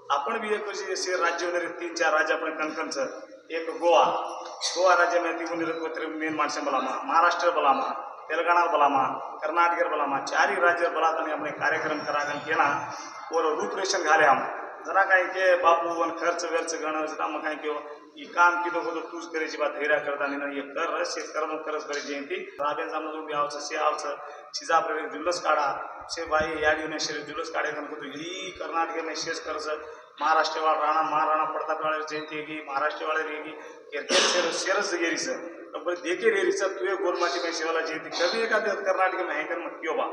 आपण भी एक से राज्य उन्हें 3-4 राज्य अपने कणकणच एक गोवा गोवा राज्य में उन्हें मेन मानसे बलामा महाराष्ट्र बलामा तेलंगाना बलामा कर्नाटक बलामा 4 राज्य बलाता अपने कार्यक्रम करागन केना और रूपरेशन घाले हम जरा कहीं के बापू वन खर्च वर्च गण मग कहीं के ये काम की तो तूच करायची बात हेरा करता नाही ये कर से कर्म करस बरी जयंती राबेन जामना भी आवच से आवच चिजा आपले जुलस काढा से भाई याडी ने शेर जुलस काढे कन तो ही कर्नाटक में शेष करस महाराष्ट्र वाला राणा महाराणा प्रताप वाले जयंती की महाराष्ट्र वाले रेगी केरकेल शेर शेरस गेरी से तो बरे देखे रेरी से तू गोरमाची में सेवाला जयंती कभी एका कर्नाटक में है कर मत क्यों बा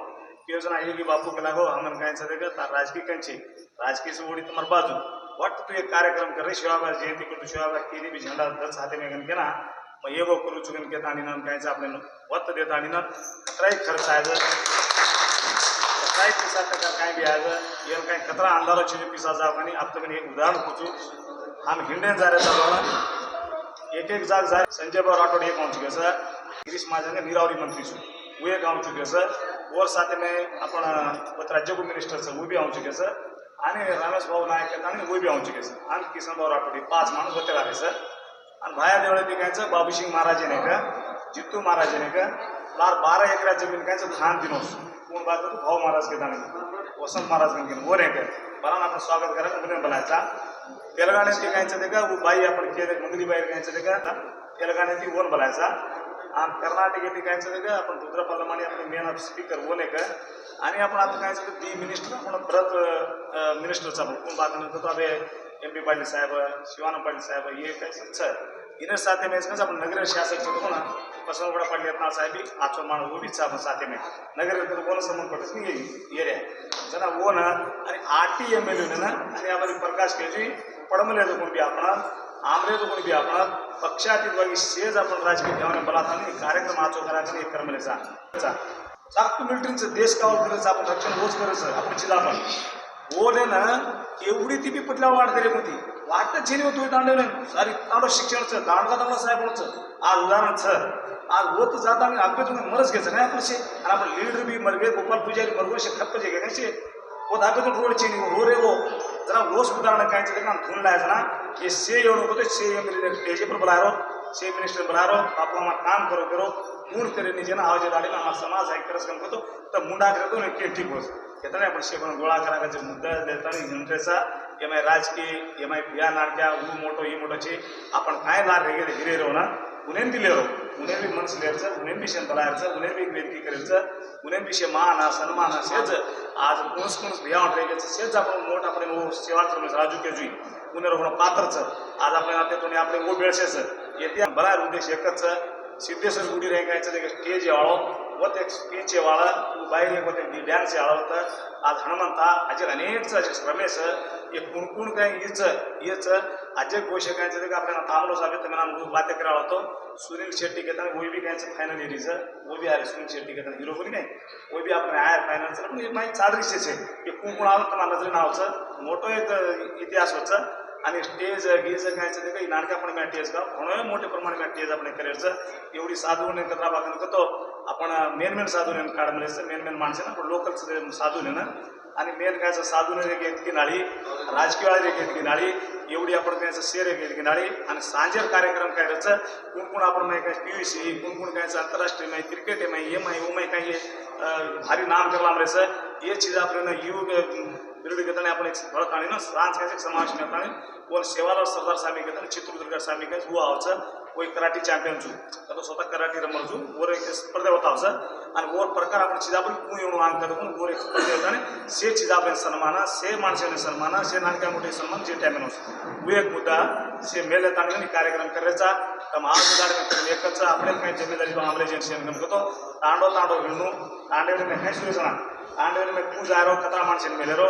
योजना ये की बापू के लागो हमन कायचा देगा ता राजकीय कंचे राजकीय से ओडी तुम्हार बाजू वक्त तू एक कार्यक्रम कर शिवाबा जयंती को तू शिवाबा केली भी झंडा दस हाते में गन के ना मग येगो करू चुकन के तानी नन कायचा आपले वक्त देता आणि न ट्राई खर्च आहे ट्राई पिसा का काय भी आहे ये काय खतरा अंधारा चीज पिसा जाव आणि आप तक एक उदाहरण पूछू हम हिंडे जा रहे था एक जाग जा संजय बाबू राठौड़ एक पहुंच गए सर गिरीश महाजन नीरावरी मंत्री छु वो एक आउं चुके सर और साथ में अपन राज्य को मिनिस्टर सर वो भी आउं चुके सर आणि रमेश भाऊ नायक आणि वो भी आउं चुके सर आणि किसन भाऊ राठौड़ 5 माणूस होते राहिले सर आणि भाया देवळे पिकायचं बाबूसिंग महाराज ने का जित्तू महाराज ने का 12 एकरा जमीन कायचं धान दिनोस कोण बात तो भाऊ महाराज के दाने वसंत महाराज के वो ने का बरा आपण स्वागत करायला उन्हें बोलायचा तेलंगाना पिकायचं ते का वो बाई आपण केले मंगली बाई कायचं ते का तेलंगाना ती वन बोलायचा आणि कर्नाटक पिकायचं ते का आपण रुद्रपालमाने आपले मेन ऑफ स्पीकर वो ने का आणि आपण आता कायचं दी मिनिस्टर आपण परत मिनिस्टरचा कोण बात करतो तो अबे एमपी पाटील साहेब शिवानंद पाटील साहेब ये कैसे सर इन्हें साथे में इसका अपन नगर शासक जो ना पसंद बड़ा पाटिल इतना साहेब आठों मानव वो भी साहब साथे में नगर तो कौन संबंध पड़ता नहीं ये रे जना वो ना अरे आरटी एमएलए ने ना अरे हमारे प्रकाश केजी पडमले तो कोण भी अपना आमरे तो कोण भी अपना पक्षातीत वागी सेज आपण राजकीय ठेवणे बलाताने कार्यक्रम आचो करायचा एक कर्मले जा सात मिलिटरीचं देश कावल करायचं आपण रक्षण होच करायचं आपण जिल्हा पण वो ने ना एवढी ती बी पटल्या वाढते रे होती वाटत जेने होतो तांडव सारी तांडव शिक्षणचं दांडगा साहेबांचं आज उदाहरण सर आज होत जाता आणि अभ्यास तुम्ही मरच घ्यायचं नाही आपण आणि आपण लीडर बी मरगे गोपाल पुजारी मरगो शे खप्प जे घ्यायचे वो दाखवतो रोड चेनी रो रे वो जरा वोस उदाहरण काय ते काम धुन लायचं ना ये से एवढं होतो से एमएलए टेजे पर बुला रहो से मिनिस्टर बुला रहो आप हमारा काम करो करो मूड करे निजे ना आवाज डाले ना हमारा समाज है करस काम करतो तर मुंडा करतो ने के ठीक होस कितना आपण शेपण गोळा करायचा मुद्दा देताना हिंद्रेचा एमआय राजकीय एमआय बिया नाडक्या ऊ मोठो ही मोठोचे आपण काय लार रेगे हिरे रो ना उन्हें भी ले रो उन्हें भी मन से लेरचं उन्हें भी शंतलायचं उन्हें भी वेदकी करायचं उन्हें भी शे मान सन्मान सेज आज कोणस कोणस बिया रेगेचं सेज आपण मोठ आपण वो सेवा करतो राजू के जुई उन्हें रोहण पात्रचं आज आपल्या नात्यातून आपले वो बेळशेचं येते बरा उद्देश एकच सिद्धेश्वर गुडी रेगायचं ते स्टेज वाळो व ते स्पीच वाळा बाहेर व ते डान्स वाळवतं आज हनुमंता अजय अनेक रमेश एक कुणकुण काय येच अजय घोष कायचं ते आपल्याला थांबलो साहेब तर मला बातें करायला होतो सुनील शेट्टी के वो भी कायचं फाइनल एरीज वो भी आ रहे सुनील शेट्टी के हीरो बोली नहीं वो भी अपने आयर फाइनल पण माहिती चाल रिसे छे की कुणकुण आलं तर नजरे नावचं मोठं एक इतिहास होतं आणि स्टेज गीज कायचं ते काही नाटक आपण मॅटेज का म्हणून मोठे प्रमाणे मॅटेज आपण करायचं एवढी साधूने कथा बागन करतो आपण मेन साधूने काढमलेचं मेन माणसं ना आपण लोकल साधूने ना आणि मेन कायचं साधूने एक इतकी नाळी राजकीय एक इतकी नाळी एवढी आपण कायचं शेर एक इतकी नाळी आणि सांजेर कार्यक्रम करायचं कोण आपण माहिती काय पीयूसी कोण कायचं आंतरराष्ट्रीय माहिती क्रिकेट आहे माहिती एम आहे उमाई काही भारी नाम करला आमरेचं ये चीज आपल्याला यू बिरुड घेताना आपण एक फळत आणि ना सांस्कृतिक समावेश घेताना कोण सेवालाल सरदार सामी घेताना चित्रदुर्ग सामी काय हुआ आवचं कोई कराटी चॅम्पियन छू तो स्वतः कराटी रमरजू वर एक स्पर्धा होता आवचं आणि वर प्रकार आपण चीज आपण कोण येऊन अंक करून वर एक स्पर्धा होताना से चीज आपण सन्माना से माणसाने सन्माना से नानका मोठे सन्मान जे टाइम वो एक मुद्दा से मेले तांडणी कार्यक्रम करायचा तर महाराष्ट्र एकच आपल्याला काही जिम्मेदारी आमरे एजन्सी करतो तांडो हिंडू तांडवली में काही सुयोजना तांडवली में पूजा रो खतरा माणसाने मेले रो